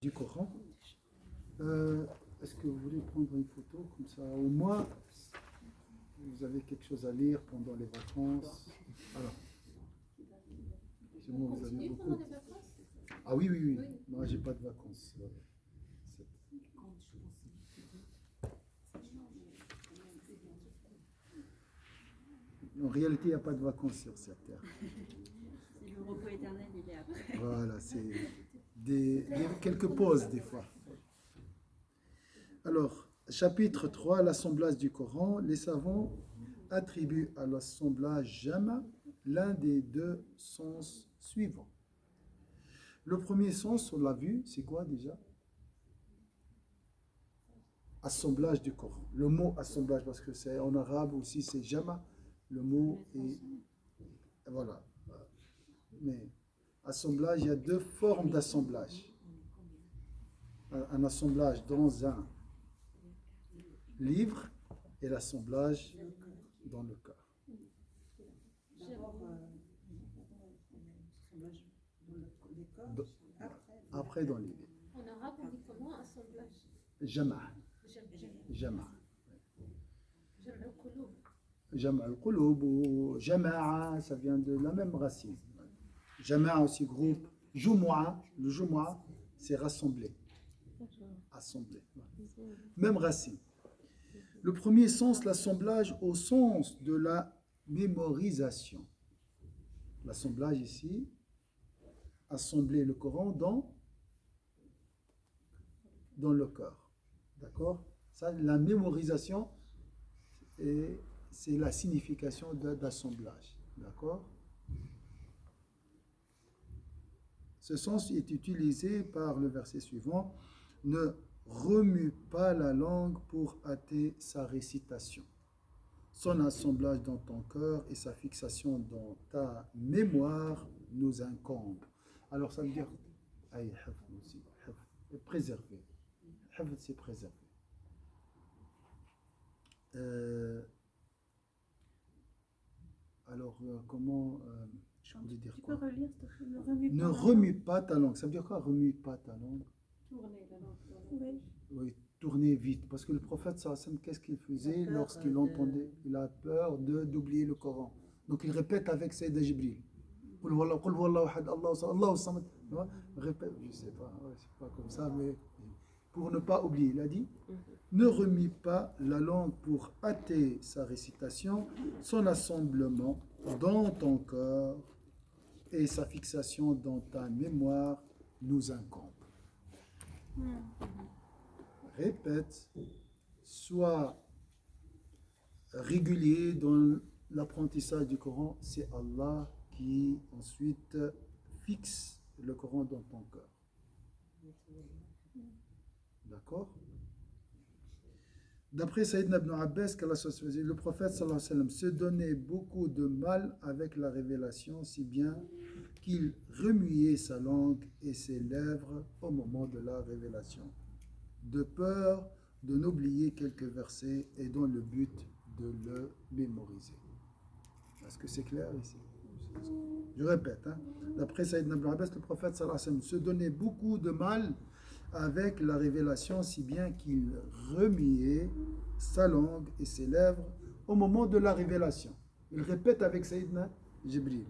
Du Coran. Est-ce que vous voulez prendre une photo comme ça? Au moins, vous avez quelque chose à lire pendant les vacances. Alors, sinon vous avez beaucoup. Ah oui, oui, oui. Moi, j'ai pas de vacances. En réalité, il n'y a pas de vacances sur cette terre. C'est le repos éternel, il est après. Voilà, c'est quelques pauses des fois. Alors, chapitre 3, l'assemblage du Coran. Les savants attribuent à l'assemblage jama l'un des deux sens suivants. Le premier sens, on l'a vu, c'est quoi déjà? Assemblage du Coran. Le mot assemblage, parce que c'est en arabe aussi, c'est jama. Le mot est. Voilà. Mais assemblage, il y a deux formes d'assemblage. Un assemblage dans un livre et l'assemblage dans le cœur. Après dans les livres. En arabe, on dit comment assemblage? Jama. Jama. Jama Jama al-Qulub ou Jama'a, ça vient de la même racine. Jama'a aussi groupe. Jumu'a, le Jumu'a, c'est rassembler. Assembler. Même racine. Le premier sens, l'assemblage au sens de la mémorisation. L'assemblage ici, assembler le Coran dans le cœur. D'accord? Ça, la mémorisation, c'est la signification d'assemblage. D'accord? Ce sens est utilisé par le verset suivant. Ne remue pas la langue pour hâter sa récitation. Son assemblage dans ton cœur et sa fixation dans ta mémoire nous incombent. Alors ça veut dire aussi, préserver. C'est préserver. Comment je voulais dire Tu quoi? peux relire, s'il te plaît? Ne remue pas ta langue. Ça veut dire quoi, remue pas ta langue? Tourner la langue. Oui, tourner vite. Parce que le prophète, qu'est-ce qu'il faisait lorsqu'il entendait? Il a peur d'oublier le Coran. Donc il répète avec Sayyidina Jibril. Répète, je sais pas, c'est pas comme ça, mais pour ne pas oublier, il a dit ne remue pas la langue pour hâter sa récitation, son assemblement dans ton cœur et sa fixation dans ta mémoire nous incombe. Répète, sois régulier dans l'apprentissage du Coran, c'est Allah qui ensuite fixe le Coran dans ton cœur. D'accord? D'après Sayyidina Ibn Abbas, le prophète sallallahu alayhi wa sallam se donnait beaucoup de mal avec la révélation, si bien qu'il remuait sa langue et ses lèvres au moment de la révélation, de peur de n'oublier quelques versets et dans le but de le mémoriser. Est-ce que c'est clair ici? Je répète, d'après Sayyidina Ibn Abbas, le prophète sallallahu alayhi wa sallam se donnait beaucoup de mal avec la révélation, si bien qu'il remuait sa langue et ses lèvres au moment de la révélation. Il répète avec Sayyidina Jibril,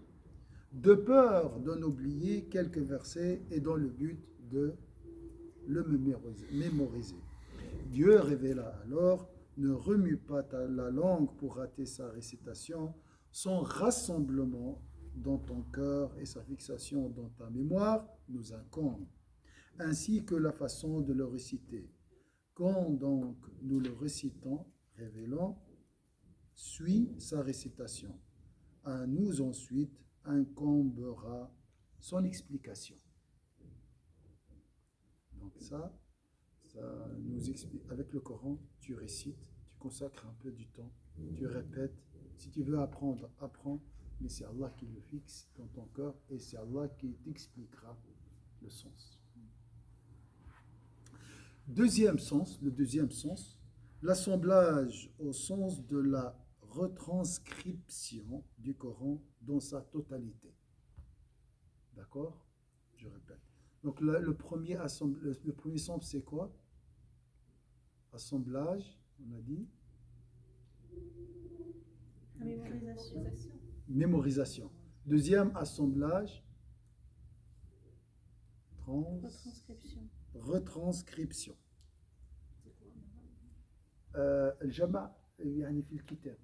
de peur d'en oublier quelques versets et dans le but de le mémoriser. Dieu révéla alors, ne remue pas la langue pour rater sa récitation, son rassemblement dans ton cœur et sa fixation dans ta mémoire nous incombe, ainsi que la façon de le réciter. Quand donc nous le récitons, révélons, suit sa récitation. À nous ensuite incombera son explication. Donc ça nous explique. Avec le Coran, tu récites, tu consacres un peu du temps, tu répètes. Si tu veux apprendre, apprends, mais c'est Allah qui le fixe dans ton cœur et c'est Allah qui t'expliquera le sens. Le deuxième sens, l'assemblage au sens de la retranscription du Coran dans sa totalité. D'accord? Je répète. Donc le premier ensemble, c'est quoi? Assemblage, on a dit. La mémorisation. Mémorisation. Deuxième assemblage, Retranscription. retranscription. الجمع يعني في الكتاب.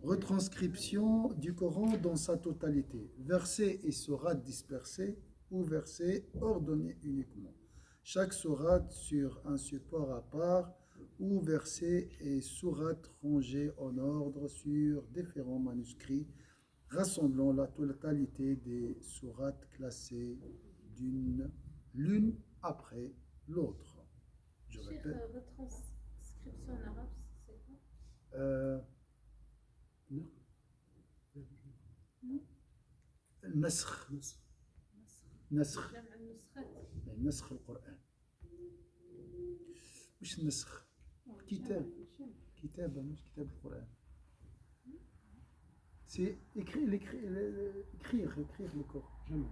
Retranscription du Coran dans sa totalité, versets et sourates dispersés ou versets ordonnés uniquement. Chaque sourate sur un support à part ou versets et sourates rangés en ordre sur différents manuscrits, rassemblant la totalité des sourates classées l'une après l'autre. Je répète. Retranscription en arabe, c'est quoi? النسخ نسخ جمع النسخات. نسخ القرآن مش النسخ كتاب كتابة مش كتاب القرآن c'est écrire le Coran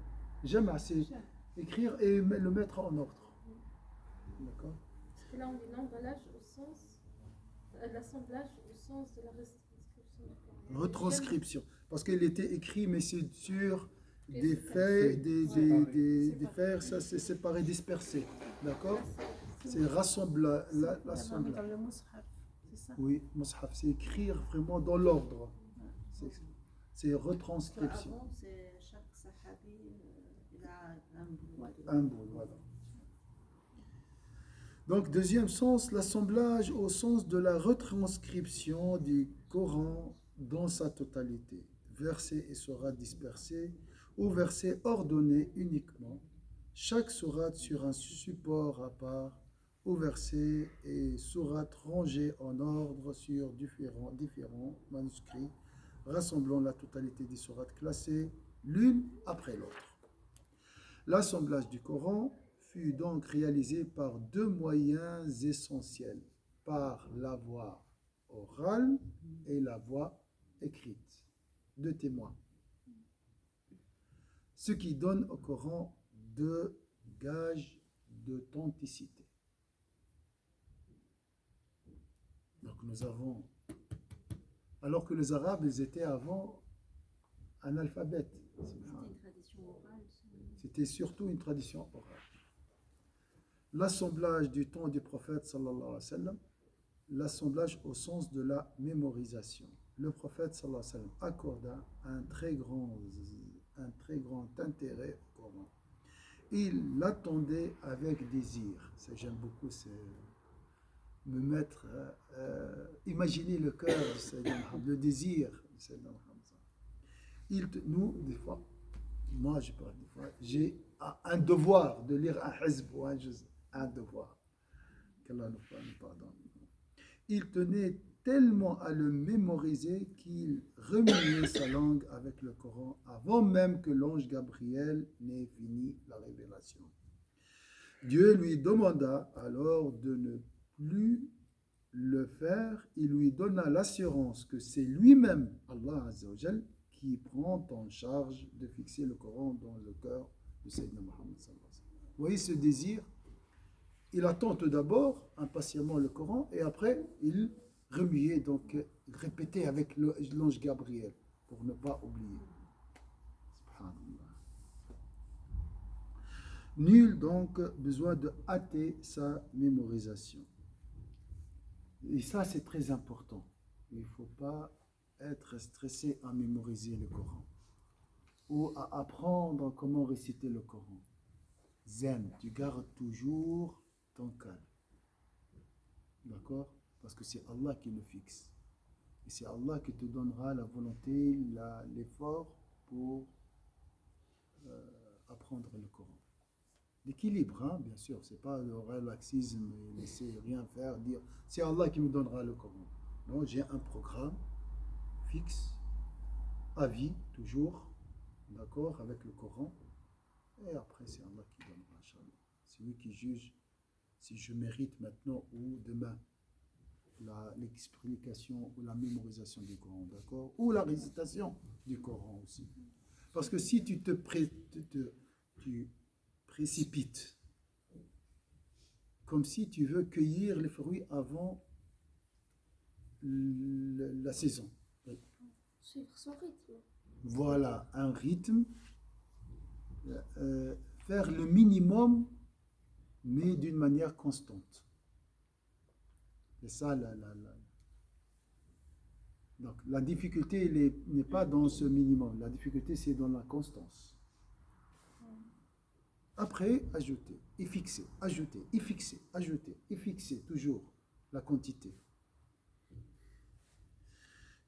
جمع c'est écrire et le mettre en ordre d'accord. Parce que là on dit l'emballage au sens, l'assemblage au sens de la retranscription du Coran. Retranscription parce qu'il était écrit mais c'est sur des faits, des fers, ça c'est séparé, dispersé, d'accord. C'est rassemblage. Dans le mushaf, c'est ça? Oui, mushaf, c'est écrire vraiment dans l'ordre. C'est retranscription. Avant, c'est chaque sahabi, il a Un bout, voilà. Donc, deuxième sens, l'assemblage au sens de la retranscription du Coran dans sa totalité. Versets et sourates dispersés ou versets ordonnés uniquement. Chaque sourate sur un support à part ou versets et sourates rangés en ordre sur différents manuscrits, rassemblant la totalité des sourates classées l'une après l'autre. L'assemblage du Coran fut donc réalisé par deux moyens essentiels, par la voie orale et la voie écrite, deux témoins. Ce qui donne au Coran deux gages d'authenticité. Donc nous avons, alors que les Arabes, ils étaient avant analphabètes. C'était une tradition orale. C'était surtout une tradition orale. L'assemblage du temps du prophète, sallallahu alayhi wa sallam, l'assemblage au sens de la mémorisation. Le prophète, sallallahu alayhi wa sallam, accorda un très grand intérêt au Coran. Il l'attendait avec désir. Ça, j'aime beaucoup, c'est me mettre, imaginer le cœur de Sayyidina Muhammad, le désir de Sayyidina Muhammad. Nous, des fois, moi, je parle des fois, j'ai un devoir de lire un hizb ou un devoir. Qu'Allah nous pardonne. Il tenait tellement à le mémoriser qu'il remuait sa langue avec le Coran avant même que l'ange Gabriel n'ait fini la révélation. Dieu lui demanda alors de ne plus le faire. Il lui donna l'assurance que c'est lui-même, Allah Azza wa Jal, qui prend en charge de fixer le Coran dans le cœur de Sayyidina Muhammad. Vous voyez ce désir? Il attend tout d'abord impatiemment le Coran et après il remuait, donc répétait avec l'ange Gabriel pour ne pas oublier. Subhanallah. Nul donc besoin de hâter sa mémorisation. Et ça c'est très important. Il ne faut pas être stressé à mémoriser le Coran ou à apprendre comment réciter le Coran. Zen, tu gardes toujours ton calme. D'accord? Parce que c'est Allah qui le fixe. Et c'est Allah qui te donnera la volonté, l'effort pour apprendre le Coran. L'équilibre, hein, bien sûr, c'est pas le relaxisme, laisser rien faire, dire c'est Allah qui me donnera le Coran. Non, j'ai un programme fixe, à vie, toujours, d'accord, avec le Coran. Et après, c'est Allah qui donnera, Inch'Allah. C'est lui qui juge si je mérite maintenant ou demain l'explication ou la mémorisation du Coran, d'accord, ou la récitation du Coran aussi. Parce que si tu tu précipites. Comme si tu veux cueillir les fruits avant la saison. Oui. Suivre son rythme. Voilà, un rythme, faire le minimum, mais d'une manière constante. C'est ça Donc la difficulté n'est pas dans ce minimum, la difficulté c'est dans la constance. Après, ajouter et fixer, ajouter et fixer, ajouter et fixer toujours la quantité.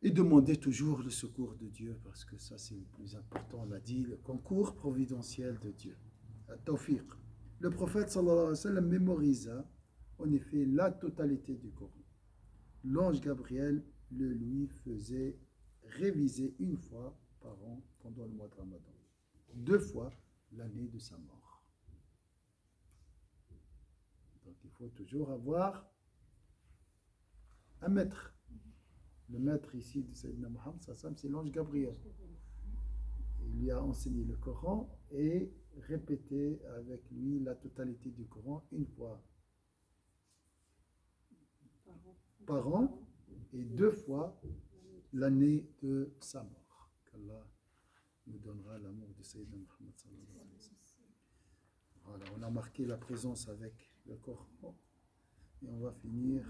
Et demander toujours le secours de Dieu, parce que ça c'est le plus important, on l'a dit, le concours providentiel de Dieu. Tawfiq. Le prophète sallallahu alayhi wa sallam mémorisa en effet la totalité du Coran. L'ange Gabriel le lui faisait réviser une fois par an pendant le mois de Ramadan, 2 fois l'année de sa mort. Donc il faut toujours avoir un maître. Le maître ici de Sayyidina Muhammad, c'est l'ange Gabriel. Il lui a enseigné le Coran et répété avec lui la totalité du Coran une fois par an et 2 fois l'année de sa mort. Qu'Allah nous donnera l'amour de Sayyidina Muhammad sallallahu alayhi wa sallam. Voilà, on a marqué la présence avec le Coran et on va finir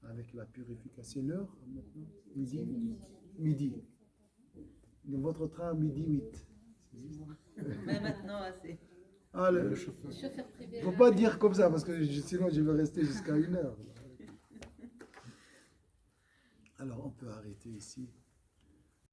avec la purification. C'est l'heure maintenant? Midi. Dans votre train, midi 8. Mais maintenant, assez. Ah, Le chauffeur privé. faut pas dire comme ça, parce que sinon je vais rester jusqu'à 1 heure. Alors, on peut arrêter ici.